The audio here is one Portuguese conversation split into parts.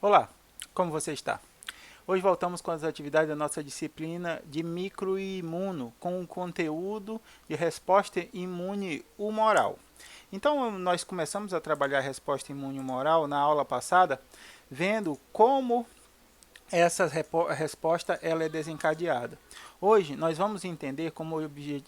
Olá, como você está? Hoje voltamos com as atividades da nossa disciplina de microimuno, com o conteúdo de resposta imune humoral. Então, nós começamos a trabalhar a resposta imune humoral na aula passada, vendo como essa resposta ela é desencadeada. Hoje nós vamos entender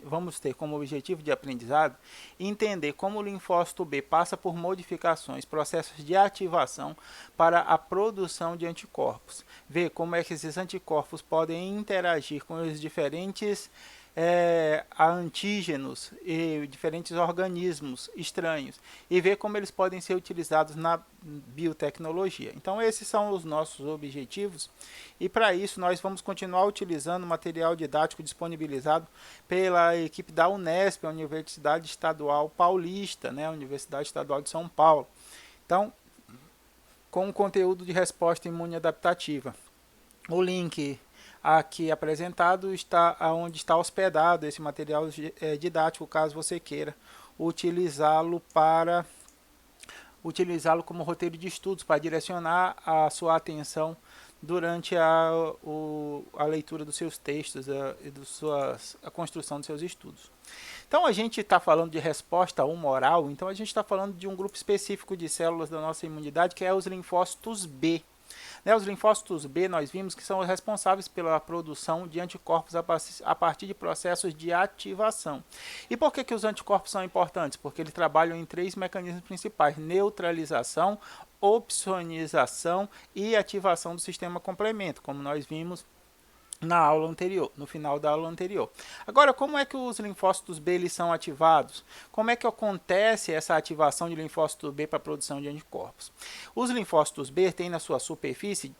vamos ter como objetivo de aprendizado entender como o linfócito B passa por modificações, processos de ativação para a produção de anticorpos. Ver como é que esses anticorpos podem interagir com os diferentes antígenos e diferentes organismos estranhos e ver como eles podem ser utilizados na biotecnologia. Então esses são os nossos objetivos e para isso nós vamos continuar utilizando o material didático disponibilizado pela equipe da Unesp, a Universidade Estadual Paulista, a Universidade Estadual de São Paulo. Então, com o conteúdo de resposta imune adaptativa. O link aqui apresentado está onde está hospedado esse material didático, caso você queira utilizá-lo como roteiro de estudos para direcionar a sua atenção durante a leitura dos seus textos e a construção dos seus estudos. Então a gente está falando de resposta humoral, então a gente está falando de um grupo específico de células da nossa imunidade que é os linfócitos B. Os linfócitos B nós vimos que são os responsáveis pela produção de anticorpos a partir de processos de ativação. E por que os anticorpos são importantes? Porque eles trabalham em três mecanismos principais: neutralização, opsonização e ativação do sistema complemento, como nós vimos na aula anterior, no final da aula anterior. Agora, como é que os linfócitos B eles são ativados? Como é que acontece essa ativação de linfócito B para a produção de anticorpos? Os linfócitos B têm na sua superfície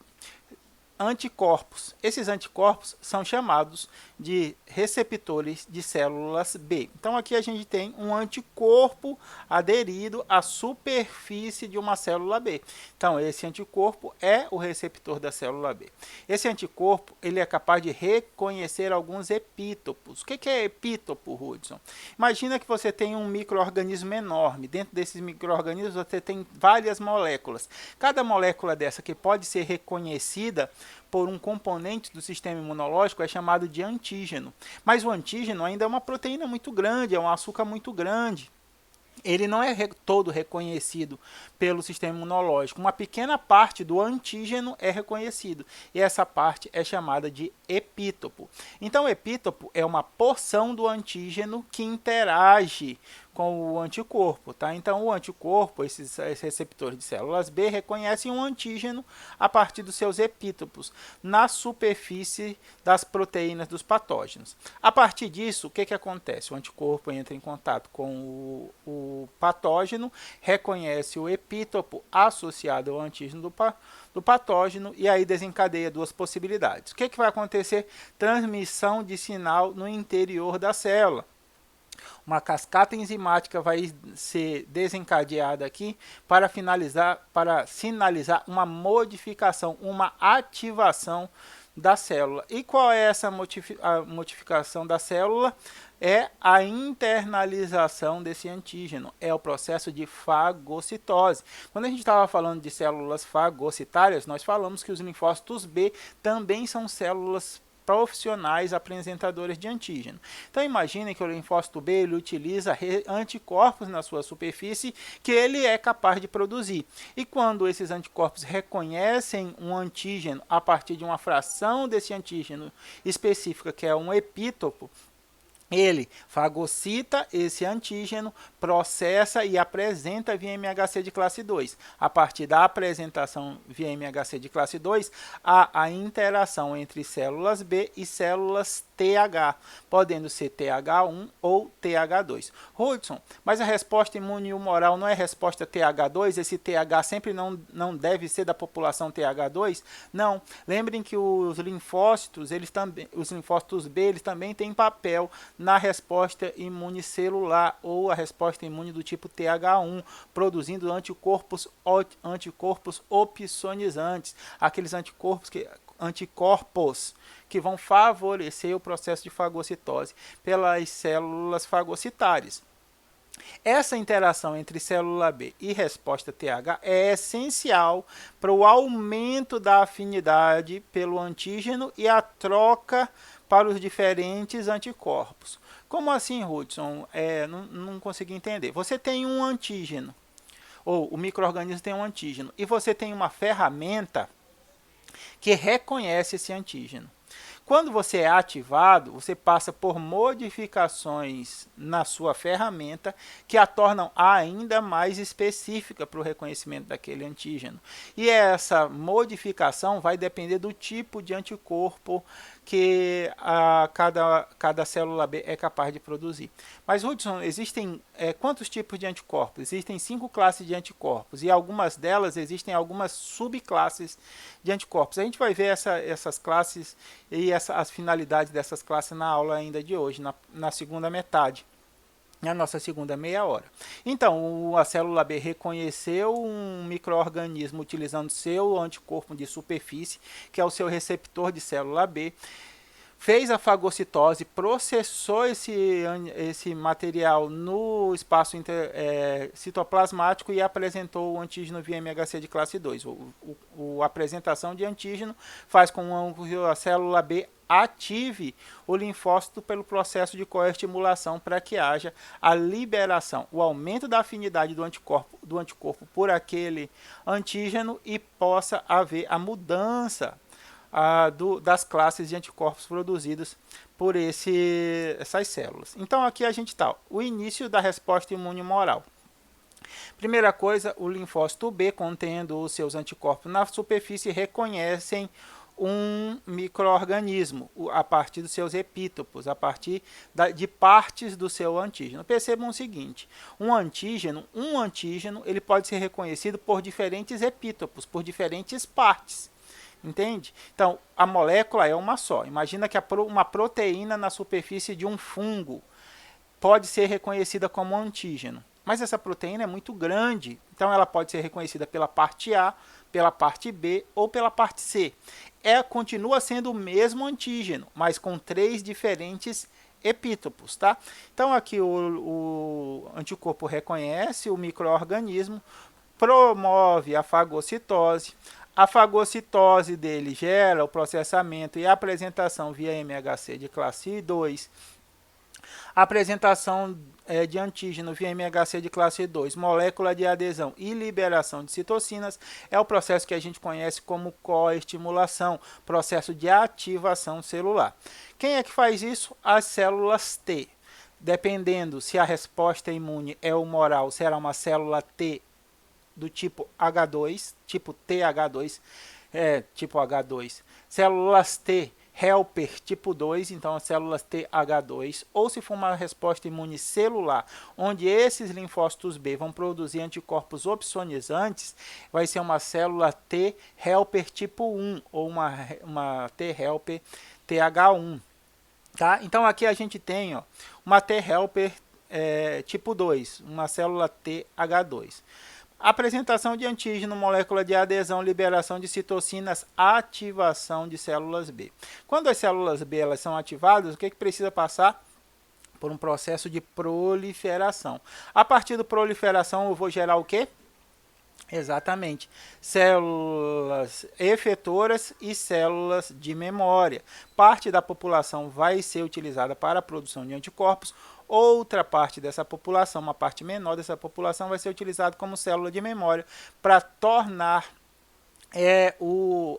anticorpos. Esses anticorpos são chamados de receptores de células B. Então aqui a gente tem um anticorpo aderido à superfície de uma célula B. Então esse anticorpo é o receptor da célula B. Esse anticorpo ele é capaz de reconhecer alguns epítopos. O que é epítopo, Hudson? Imagina que você tem um micro-organismo enorme. Dentro desses micro-organismos você tem várias moléculas. Cada molécula dessa que pode ser reconhecida por um componente do sistema imunológico é chamado de antígeno. Mas o antígeno ainda é uma proteína muito grande, é um açúcar muito grande. Ele não é todo reconhecido pelo sistema imunológico. Uma pequena parte do antígeno é reconhecido. E essa parte é chamada de epítopo. Então, o epítopo é uma porção do antígeno que interage com o anticorpo. Tá? Então, o anticorpo, esses receptores de células B, reconhecem um antígeno a partir dos seus epítopos na superfície das proteínas dos patógenos. A partir disso, o que acontece? O anticorpo entra em contato com o patógeno, reconhece o epítopo associado ao antígeno do patógeno e aí desencadeia duas possibilidades. O que vai acontecer? Transmissão de sinal no interior da célula. Uma cascata enzimática vai ser desencadeada aqui para sinalizar uma modificação, uma ativação da célula. E qual é essa modificação da célula? É a internalização desse antígeno, é o processo de fagocitose. Quando a gente estava falando de células fagocitárias, nós falamos que os linfócitos B também são células profissionais apresentadoras de antígeno. Então imaginem que o linfócito B ele utiliza anticorpos na sua superfície que ele é capaz de produzir. E quando esses anticorpos reconhecem um antígeno a partir de uma fração desse antígeno específica, que é um epítopo, ele fagocita esse antígeno, processa e apresenta via MHC de classe 2. A partir da apresentação via MHC de classe 2, há a interação entre células B e células TH, podendo ser TH1 ou TH2. Hudson, mas a resposta imune humoral não é resposta TH2? Esse TH sempre não deve ser da população TH2? Não. Lembrem que os linfócitos B, eles também têm papel na resposta imune celular ou a resposta imune do tipo TH1, produzindo anticorpos opsonizantes, aqueles anticorpos que vão favorecer o processo de fagocitose pelas células fagocitárias. Essa interação entre célula B e resposta TH é essencial para o aumento da afinidade pelo antígeno e a troca para os diferentes anticorpos. Como assim, Hudson? Não consegui entender. Você tem um antígeno, ou o micro-organismo tem um antígeno, e você tem uma ferramenta que reconhece esse antígeno. Quando você é ativado, você passa por modificações na sua ferramenta que a tornam ainda mais específica para o reconhecimento daquele antígeno. E essa modificação vai depender do tipo de anticorpo que cada célula B é capaz de produzir. Mas, Hudson, existem quantos tipos de anticorpos? Existem 5 classes de anticorpos e algumas delas existem algumas subclasses de anticorpos. A gente vai ver essas classes e as finalidades dessas classes na aula ainda de hoje, na segunda metade, na nossa segunda meia hora. Então, a célula B reconheceu um micro-organismo utilizando seu anticorpo de superfície, que é o seu receptor de célula B, fez a fagocitose, processou esse material no espaço citoplasmático e apresentou o antígeno via MHC de classe 2. A apresentação de antígeno faz com que a célula B ative o linfócito pelo processo de coestimulação para que haja a liberação, o aumento da afinidade do anticorpo por aquele antígeno e possa haver a mudança das classes de anticorpos produzidos por essas células. Então aqui a gente está, o início da resposta imune humoral. Primeira coisa, o linfócito B, contendo os seus anticorpos na superfície, reconhecem um micro-organismo a partir dos seus epítopos, a partir de partes do seu antígeno. Percebam o seguinte, um antígeno ele pode ser reconhecido por diferentes epítopos, por diferentes partes. Entende? Então, a molécula é uma só. Imagina que uma proteína na superfície de um fungo pode ser reconhecida como antígeno. Mas essa proteína é muito grande, então ela pode ser reconhecida pela parte A, pela parte B ou pela parte C. Continua sendo o mesmo antígeno, mas com 3 diferentes epítopos, tá? Então aqui o anticorpo reconhece o micro-organismo, promove a fagocitose. A fagocitose dele gera o processamento e a apresentação via MHC de classe 2. A apresentação de antígeno via MHC de classe 2, molécula de adesão e liberação de citocinas é o processo que a gente conhece como coestimulação, processo de ativação celular. Quem é que faz isso? As células T. Dependendo se a resposta imune é humoral, será uma célula T do tipo H2, tipo TH2, tipo H2. Células T helper tipo 2, então as células TH2, ou se for uma resposta imune celular, onde esses linfócitos B vão produzir anticorpos opsonizantes, vai ser uma célula T helper tipo 1, ou uma T helper TH1. Tá? Então aqui a gente tem uma T helper tipo 2, uma célula TH2. Apresentação de antígeno, molécula de adesão, liberação de citocinas, ativação de células B. Quando as células B elas são ativadas, o que precisa passar? Por um processo de proliferação. A partir da proliferação eu vou gerar o quê? Exatamente, células efetoras e células de memória. Parte da população vai ser utilizada para a produção de anticorpos, outra parte dessa população, uma parte menor dessa população, vai ser utilizada como célula de memória para tornar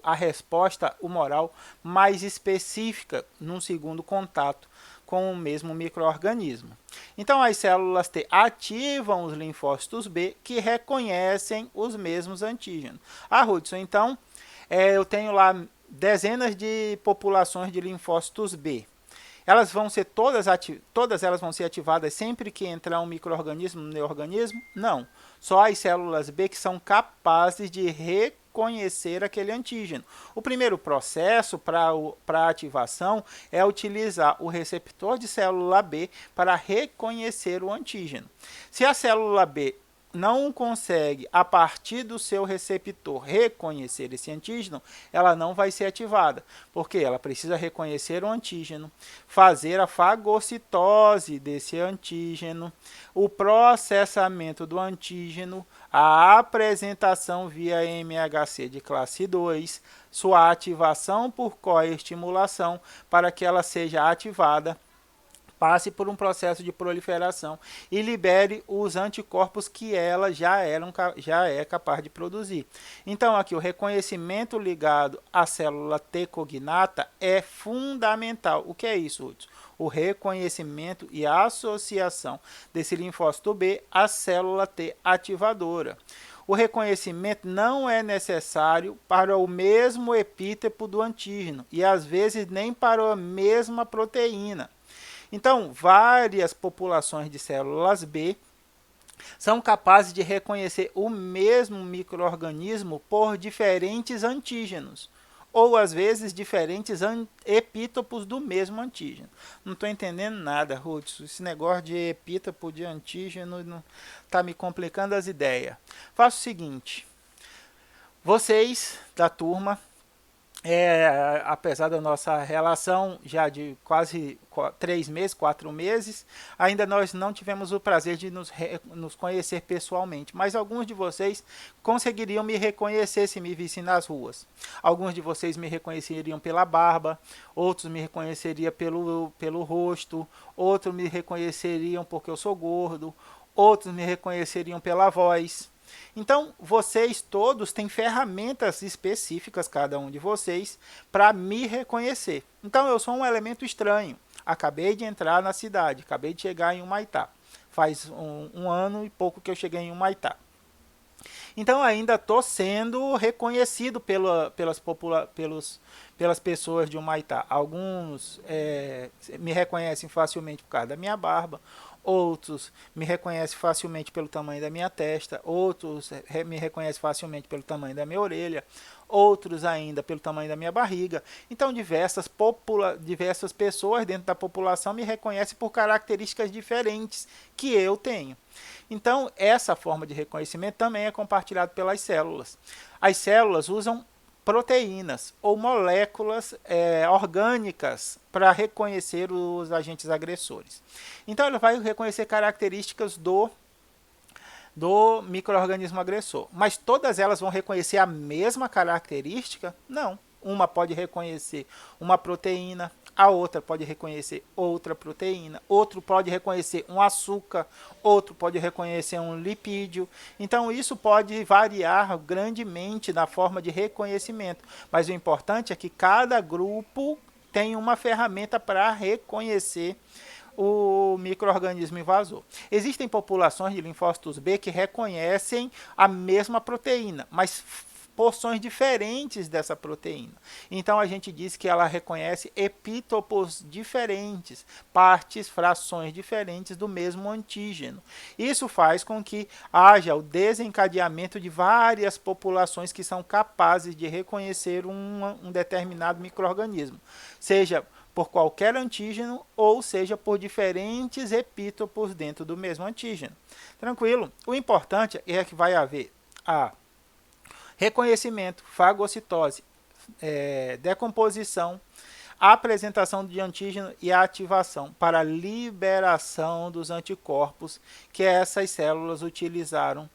a resposta humoral mais específica num segundo contato com o mesmo micro-organismo. Então, as células T ativam os linfócitos B que reconhecem os mesmos antígenos. Hudson, então, eu tenho lá dezenas de populações de linfócitos B. Elas vão ser todas elas vão ser ativadas sempre que entrar um micro-organismo no organismo? Não. Só as células B que são capazes de reconhecer aquele antígeno. O primeiro processo para a ativação é utilizar o receptor de célula B para reconhecer o antígeno. Se a célula B não consegue, a partir do seu receptor, reconhecer esse antígeno, ela não vai ser ativada, porque ela precisa reconhecer o antígeno, fazer a fagocitose desse antígeno, o processamento do antígeno, a apresentação via MHC de classe 2, sua ativação por coestimulação para que ela seja ativada, passe por um processo de proliferação e libere os anticorpos que ela já é capaz de produzir. Então, aqui o reconhecimento ligado à célula T cognata é fundamental. O que é isso, Hudson? O reconhecimento e a associação desse linfócito B à célula T ativadora. O reconhecimento não é necessário para o mesmo epítopo do antígeno e às vezes nem para a mesma proteína. Então, várias populações de células B são capazes de reconhecer o mesmo micro-organismo por diferentes antígenos, ou às vezes diferentes epítopos do mesmo antígeno. Não estou entendendo nada, Hudson. Esse negócio de epítopo de antígeno está me complicando as ideias. Faça o seguinte, vocês da turma, apesar da nossa relação já de quase 3 meses, 4 meses, ainda nós não tivemos o prazer de nos conhecer pessoalmente, mas alguns de vocês conseguiriam me reconhecer se me vissem nas ruas. Alguns de vocês me reconheceriam pela barba, outros me reconheceriam pelo rosto, outros me reconheceriam porque eu sou gordo, outros me reconheceriam pela voz. Então, vocês todos têm ferramentas específicas, cada um de vocês, para me reconhecer. Então, eu sou um elemento estranho. Acabei de entrar na cidade, acabei de chegar em Humaitá. Faz um ano e pouco que eu cheguei em Humaitá. Então, ainda estou sendo reconhecido pelas pessoas de Humaitá. Alguns me reconhecem facilmente por causa da minha barba, outros me reconhecem facilmente pelo tamanho da minha testa, outros me reconhecem facilmente pelo tamanho da minha orelha, outros ainda pelo tamanho da minha barriga. Então, diversas pessoas dentro da população me reconhecem por características diferentes que eu tenho. Então, essa forma de reconhecimento também é compartilhada pelas células. As células usam proteínas ou moléculas orgânicas para reconhecer os agentes agressores. Então, ele vai reconhecer características do micro-organismo agressor. Mas todas elas vão reconhecer a mesma característica? Não. Uma pode reconhecer uma proteína, a outra pode reconhecer outra proteína, outro pode reconhecer um açúcar, outro pode reconhecer um lipídio. Então, isso pode variar grandemente na forma de reconhecimento. Mas o importante é que cada grupo tem uma ferramenta para reconhecer o micro-organismo invasor. Existem populações de linfócitos B que reconhecem a mesma proteína, mas porções diferentes dessa proteína. Então, a gente diz que ela reconhece epítopos diferentes, partes, frações diferentes do mesmo antígeno. Isso faz com que haja o desencadeamento de várias populações que são capazes de reconhecer um determinado micro-organismo, seja por qualquer antígeno ou seja por diferentes epítopos dentro do mesmo antígeno. Tranquilo? O importante é que vai haver a reconhecimento, fagocitose, decomposição, apresentação de antígeno e a ativação para a liberação dos anticorpos que essas células utilizaram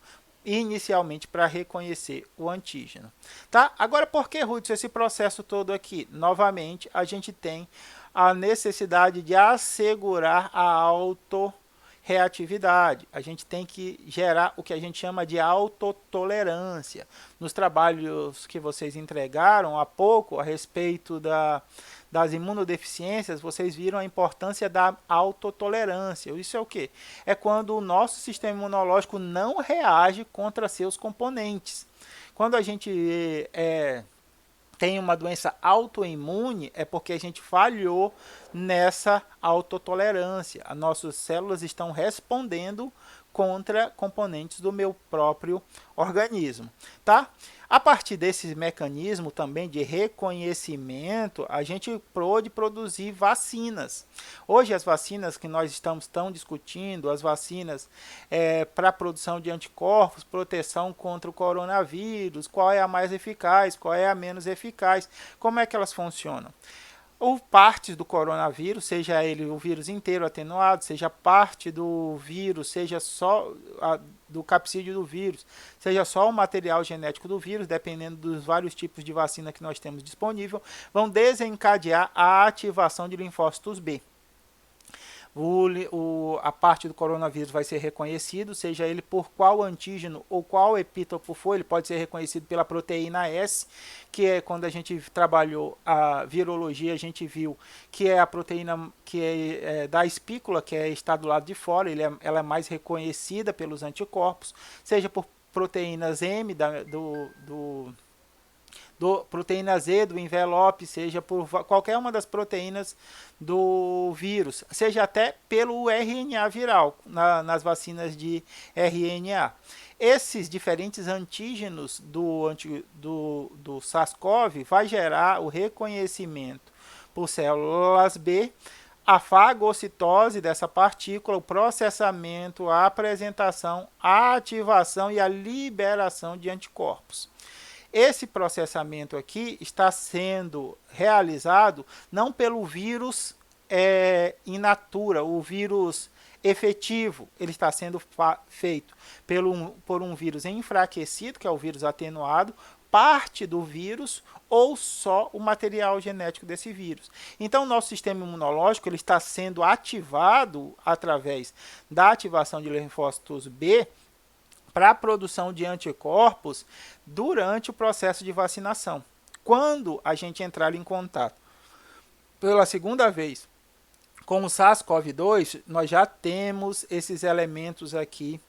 inicialmente para reconhecer o antígeno. Tá? Agora, por que, Hudson, esse processo todo aqui? Novamente, a gente tem a necessidade de assegurar a autorreatividade. A gente tem que gerar o que a gente chama de autotolerância. Nos trabalhos que vocês entregaram há pouco a respeito das imunodeficiências, vocês viram a importância da autotolerância. Isso é o quê? É quando o nosso sistema imunológico não reage contra seus componentes. Quando a gente tem uma doença autoimune, é porque a gente falhou nessa autotolerância. As nossas células estão respondendo contra componentes do meu próprio organismo, tá? A partir desse mecanismo também de reconhecimento, a gente pôde produzir vacinas. Hoje as vacinas que nós estamos tão discutindo, as vacinas para a produção de anticorpos, proteção contra o coronavírus, qual é a mais eficaz, qual é a menos eficaz, como é que elas funcionam? Ou partes do coronavírus, seja ele o vírus inteiro atenuado, seja parte do vírus, seja só do capsídeo do vírus, seja só o material genético do vírus, dependendo dos vários tipos de vacina que nós temos disponível, vão desencadear a ativação de linfócitos B. A parte do coronavírus vai ser reconhecido, seja ele por qual antígeno ou qual epítopo for, ele pode ser reconhecido pela proteína S, que é quando a gente trabalhou a virologia, a gente viu que é a proteína que é da espícula, que está do lado de fora, ela é mais reconhecida pelos anticorpos, seja por proteínas M proteína Z do envelope, seja por qualquer uma das proteínas do vírus, seja até pelo RNA viral, nas vacinas de RNA. Esses diferentes antígenos do SARS-CoV vai gerar o reconhecimento por células B, a fagocitose dessa partícula, o processamento, a apresentação, a ativação e a liberação de anticorpos. Esse processamento aqui está sendo realizado não pelo vírus in natura, o vírus efetivo, ele está sendo feito por um vírus enfraquecido, que é o vírus atenuado, parte do vírus ou só o material genético desse vírus. Então, o nosso sistema imunológico ele está sendo ativado através da ativação de linfócitos B para a produção de anticorpos durante o processo de vacinação. Quando a gente entrar em contato pela segunda vez com o SARS-CoV-2, nós já temos esses elementos aqui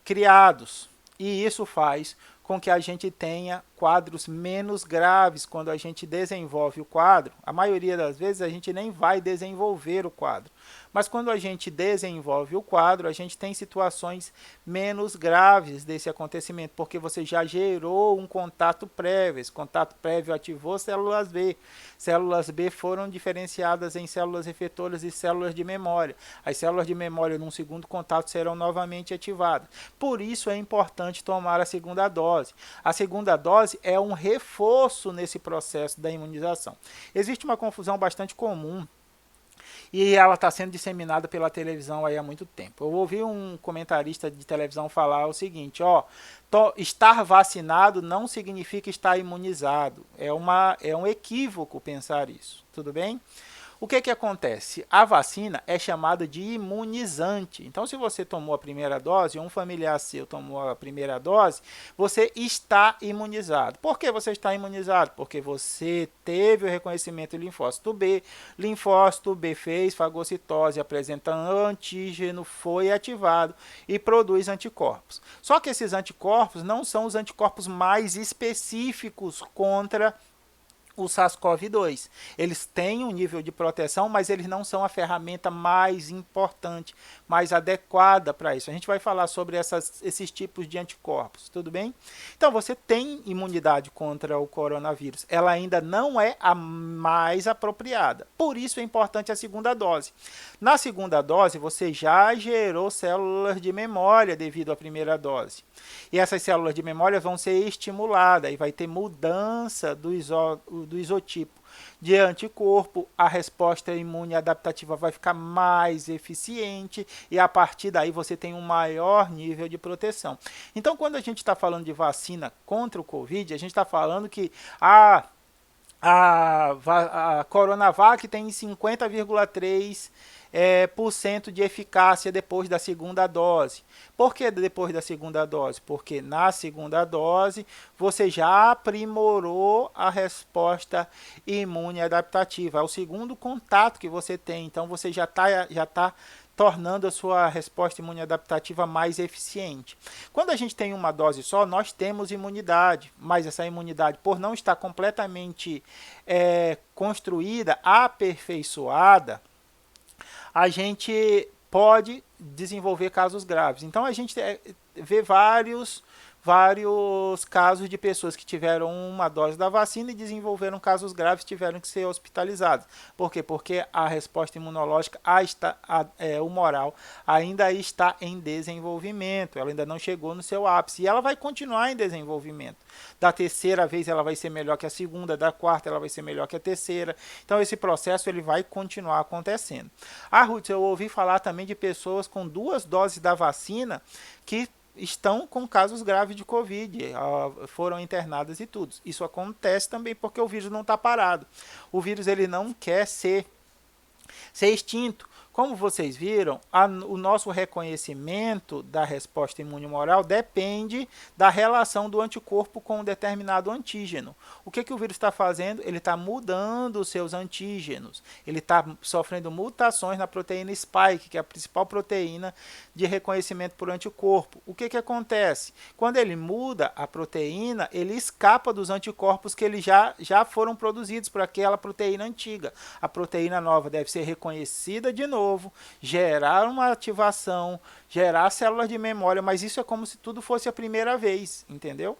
criados. E isso faz com que a gente tenha quadros menos graves quando a gente desenvolve o quadro. A maioria das vezes a gente nem vai desenvolver o quadro. Mas quando a gente desenvolve o quadro, a gente tem situações menos graves desse acontecimento, porque você já gerou um contato prévio. Esse contato prévio ativou células B. Células B foram diferenciadas em células efetoras e células de memória. As células de memória, num segundo contato, serão novamente ativadas. Por isso é importante tomar a segunda dose. A segunda dose é um reforço nesse processo da imunização. Existe uma confusão bastante comum e ela está sendo disseminada pela televisão aí há muito tempo. Eu ouvi um comentarista de televisão falar o seguinte, estar vacinado não significa estar imunizado. É um equívoco pensar isso, tudo bem? O que acontece? A vacina é chamada de imunizante. Então, se você tomou a primeira dose, um familiar seu tomou a primeira dose, você está imunizado. Por que você está imunizado? Porque você teve o reconhecimento do linfócito B fez fagocitose, apresenta antígeno, foi ativado e produz anticorpos. Só que esses anticorpos não são os anticorpos mais específicos contra o SARS-CoV-2. Eles têm um nível de proteção, mas eles não são a ferramenta mais importante, mais adequada para isso. A gente vai falar sobre esses tipos de anticorpos, tudo bem? Então, você tem imunidade contra o coronavírus. Ela ainda não é a mais apropriada. Por isso é importante a segunda dose. Na segunda dose, você já gerou células de memória devido à primeira dose. E essas células de memória vão ser estimuladas e vai ter mudança do isotipo de anticorpo, a resposta imune adaptativa vai ficar mais eficiente e a partir daí você tem um maior nível de proteção. Então, quando a gente está falando de vacina contra o Covid, a gente está falando que a Coronavac tem 50,3% de eficácia depois da segunda dose. Por que depois da segunda dose? Porque na segunda dose você já aprimorou a resposta imune adaptativa. É o segundo contato que você tem, então você já está tornando a sua resposta imune adaptativa mais eficiente. Quando a gente tem uma dose só, nós temos imunidade, mas essa imunidade, por não estar completamente construída, aperfeiçoada, a gente pode desenvolver casos graves. Então, a gente vê vários vários casos de pessoas que tiveram uma dose da vacina e desenvolveram casos graves, tiveram que ser hospitalizados. Por quê? Porque a resposta imunológica, humoral, ainda está em desenvolvimento, ela ainda não chegou no seu ápice e ela vai continuar em desenvolvimento. Da terceira vez ela vai ser melhor que a segunda, da quarta ela vai ser melhor que a terceira. Então esse processo ele vai continuar acontecendo. Ruth, eu ouvi falar também de pessoas com 2 doses da vacina que estão com casos graves de Covid, foram internadas e tudo. Isso acontece também porque o vírus não está parado. O vírus ele não quer ser extinto. Como vocês viram, o nosso reconhecimento da resposta imune humoral depende da relação do anticorpo com um determinado antígeno. O que o vírus está fazendo? Ele está mudando os seus antígenos. Ele está sofrendo mutações na proteína spike, que é a principal proteína de reconhecimento por anticorpo. O que acontece? Quando ele muda a proteína, ele escapa dos anticorpos que ele já foram produzidos por aquela proteína antiga. A proteína nova deve ser reconhecida de novo, gerar uma ativação, gerar células de memória, mas isso é como se tudo fosse a primeira vez, entendeu?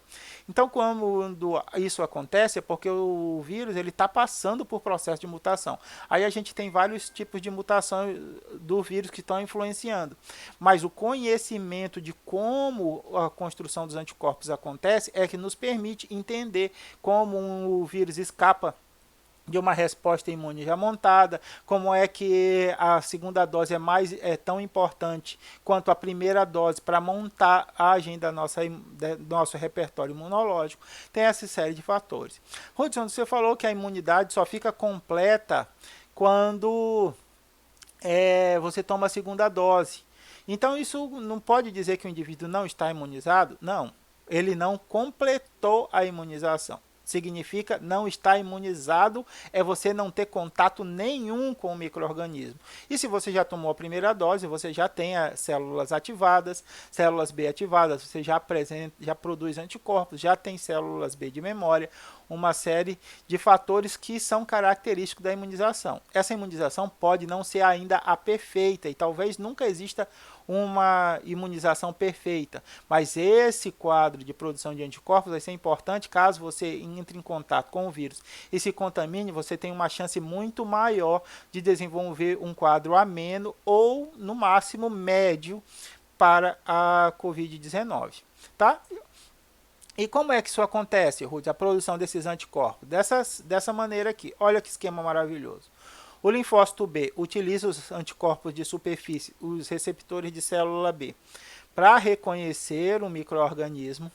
Então, quando isso acontece, é porque o vírus ele está passando por processo de mutação. Aí a gente tem vários tipos de mutação do vírus que estão influenciando. Mas o conhecimento de como a construção dos anticorpos acontece é que nos permite entender como o vírus escapa de uma resposta imune já montada, como é que a segunda dose é tão importante quanto a primeira dose para montar a agenda nosso repertório imunológico. Tem essa série de fatores. Hudson, você falou que a imunidade só fica completa quando você toma a segunda dose. Então isso não pode dizer que o indivíduo não está imunizado? Não, ele não completou a imunização. Significa não estar imunizado, é você não ter contato nenhum com o micro-organismo. E se você já tomou a primeira dose, você já tem as células ativadas, células B ativadas, você já produz anticorpos, já tem células B de memória, uma série de fatores que são característicos da imunização. Essa imunização pode não ser ainda a perfeita e talvez nunca exista uma imunização perfeita, mas esse quadro de produção de anticorpos vai ser importante caso você entre em contato com o vírus e se contamine, você tem uma chance muito maior de desenvolver um quadro ameno ou, no máximo, médio para a Covid-19, tá? E como é que isso acontece, Ruth? A produção desses anticorpos? Dessa maneira aqui. Olha que esquema maravilhoso. O linfócito B utiliza os anticorpos de superfície, os receptores de célula B, para reconhecer o micro-organismo.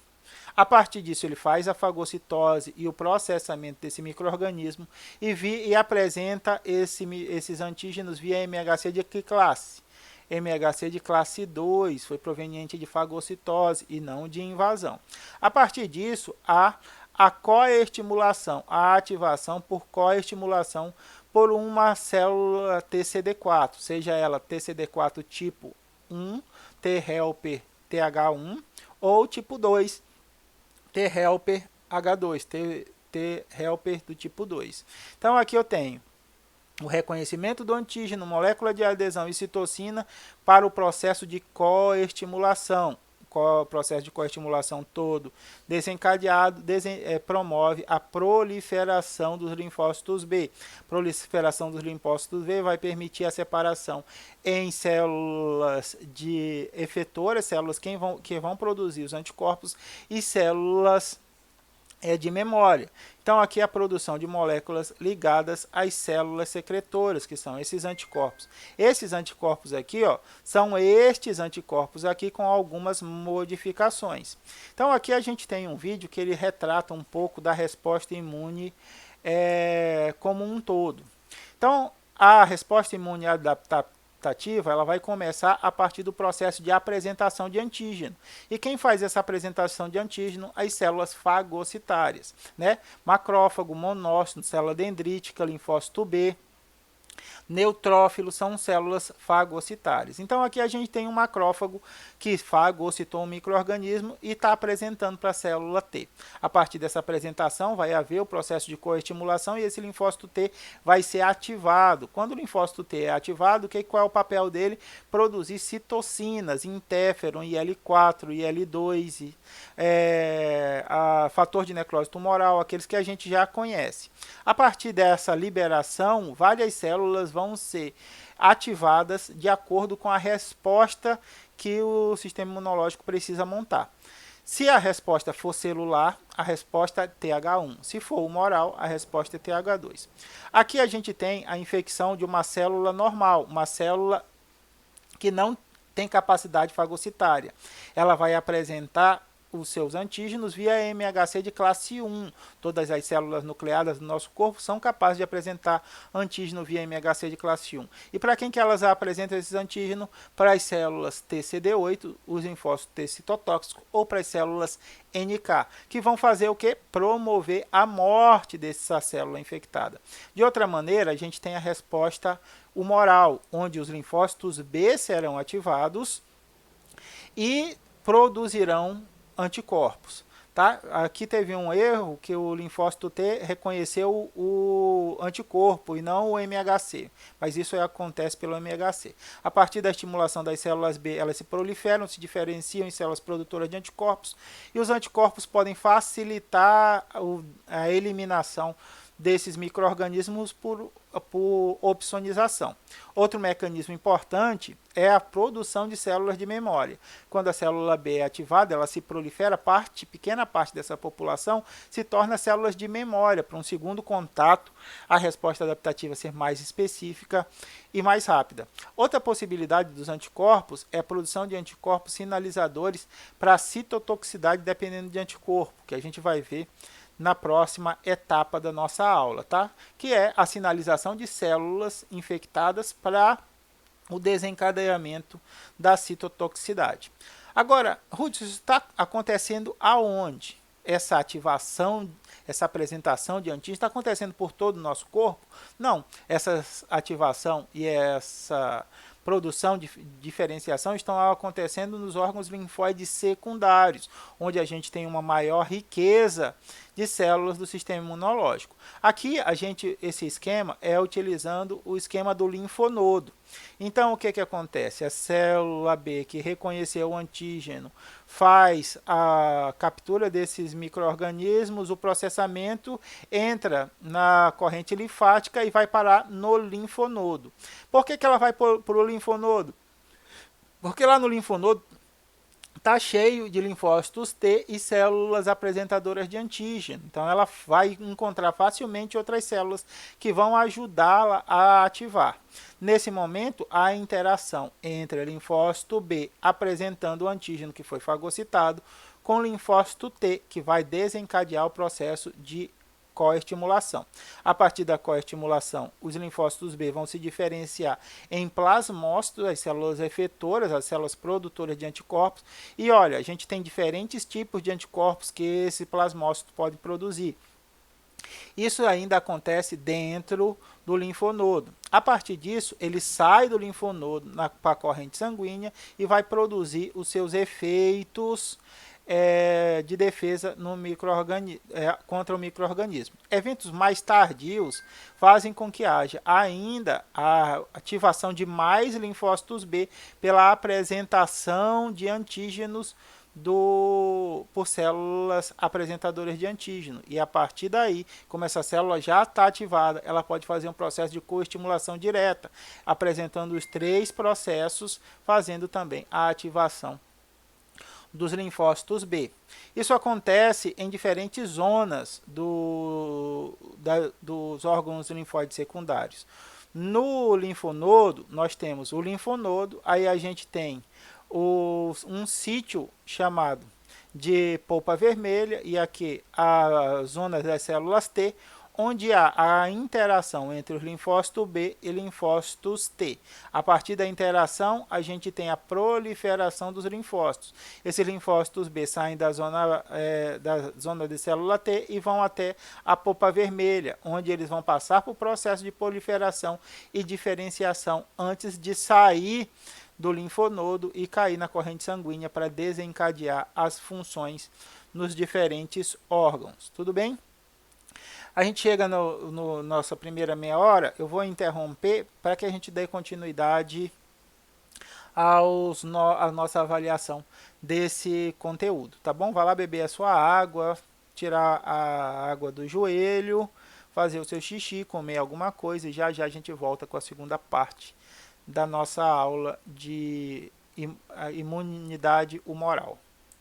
A partir disso, ele faz a fagocitose e o processamento desse micro-organismo e apresenta esses antígenos via MHC de que classe? MHC de classe 2, foi proveniente de fagocitose e não de invasão. A partir disso, há a coestimulação, a ativação por coestimulação por uma célula TCD4, seja ela TCD4 tipo 1, T-helper TH1, ou tipo 2, T-helper H2, T-helper do tipo 2. Então aqui eu tenho o reconhecimento do antígeno, molécula de adesão e citocina para o processo de coestimulação. O processo de coestimulação todo desencadeado promove a proliferação dos linfócitos B. Proliferação dos linfócitos B vai permitir a separação em células de efetoras, células que vão produzir os anticorpos, e células de memória. Então aqui a produção de moléculas ligadas às células secretoras, que são esses anticorpos. Esses anticorpos aqui, são estes anticorpos aqui com algumas modificações. Então aqui a gente tem um vídeo que ele retrata um pouco da resposta imune como um todo. Então a resposta imune adaptativa ela vai começar a partir do processo de apresentação de antígeno. E quem faz essa apresentação de antígeno? As células fagocitárias, né? Macrófago, monócito, célula dendrítica, linfócito B. Neutrófilos são células fagocitárias. Então aqui a gente tem um macrófago que fagocitou um micro-organismo e está apresentando para a célula T. A partir dessa apresentação vai haver o processo de coestimulação e esse linfócito T vai ser ativado. Quando o linfócito T é ativado, qual é o papel dele? Produzir citocinas, interferon, IL-4, IL-2, fator de necrose tumoral, aqueles que a gente já conhece. A partir dessa liberação, várias células vão ser ativadas de acordo com a resposta que o sistema imunológico precisa montar. Se a resposta for celular, a resposta é TH1. Se for humoral, a resposta é TH2. Aqui a gente tem a infecção de uma célula normal, uma célula que não tem capacidade fagocitária. Ela vai apresentar os seus antígenos via MHC de classe 1. Todas as células nucleadas do nosso corpo são capazes de apresentar antígeno via MHC de classe 1. E para quem que elas apresentam esses antígenos? Para as células TCD8, os linfócitos T citotóxicos, ou para as células NK, que vão fazer o que? Promover a morte dessa célula infectada. De outra maneira, a gente tem a resposta humoral, onde os linfócitos B serão ativados e produzirão anticorpos. Tá? Aqui teve um erro que o linfócito T reconheceu o anticorpo e não o MHC, mas isso acontece pelo MHC. A partir da estimulação das células B, elas se proliferam, se diferenciam em células produtoras de anticorpos e os anticorpos podem facilitar a eliminação desses micro-organismos por opsonização. Outro mecanismo importante é a produção de células de memória. Quando a célula B é ativada, ela se prolifera, pequena parte dessa população se torna células de memória. Para um segundo contato, a resposta adaptativa ser mais específica e mais rápida. Outra possibilidade dos anticorpos é a produção de anticorpos sinalizadores para a citotoxicidade dependendo de anticorpo, que a gente vai ver na próxima etapa da nossa aula, tá? Que é a sinalização de células infectadas para o desencadeamento da citotoxicidade. Agora, Ruth, isso está acontecendo aonde? Essa ativação, essa apresentação de antígeno está acontecendo por todo o nosso corpo? Não, essa ativação e essa produção de diferenciação estão acontecendo nos órgãos linfóides secundários, onde a gente tem uma maior riqueza de células do sistema imunológico. Aqui esse esquema é utilizando o esquema do linfonodo. Então o que acontece? A célula B que reconheceu o antígeno faz a captura desses micro-organismos, o processamento entra na corrente linfática e vai parar no linfonodo. Por que ela vai para o linfonodo? Porque lá no linfonodo está cheio de linfócitos T e células apresentadoras de antígeno. Então, ela vai encontrar facilmente outras células que vão ajudá-la a ativar. Nesse momento, a interação entre o linfócito B apresentando o antígeno que foi fagocitado com o linfócito T, que vai desencadear o processo de coestimulação. A partir da coestimulação, os linfócitos B vão se diferenciar em plasmócitos, as células efetoras, as células produtoras de anticorpos. E olha, a gente tem diferentes tipos de anticorpos que esse plasmócito pode produzir. Isso ainda acontece dentro do linfonodo. A partir disso, ele sai do linfonodo para a corrente sanguínea e vai produzir os seus efeitos de defesa no contra o micro-organismo. Eventos mais tardios fazem com que haja ainda a ativação de mais linfócitos B pela apresentação de antígenos por células apresentadoras de antígeno. E a partir daí, como essa célula já está ativada, ela pode fazer um processo de coestimulação direta, apresentando os 3 processos, fazendo também a ativação dos linfócitos B. Isso acontece em diferentes zonas dos órgãos linfóides secundários. No linfonodo, nós temos o linfonodo, aí a gente tem um sítio chamado de polpa vermelha, e aqui a zona das células T, onde há a interação entre os linfócitos B e linfócitos T. A partir da interação, a gente tem a proliferação dos linfócitos. Esses linfócitos B saem da zona de célula T e vão até a polpa vermelha, onde eles vão passar por o processo de proliferação e diferenciação antes de sair do linfonodo e cair na corrente sanguínea para desencadear as funções nos diferentes órgãos. Tudo bem? A gente chega no nossa primeira meia hora, eu vou interromper para que a gente dê continuidade à nossa avaliação desse conteúdo, tá bom? Vai lá beber a sua água, tirar a água do joelho, fazer o seu xixi, comer alguma coisa e já já a gente volta com a segunda parte da nossa aula de imunidade humoral.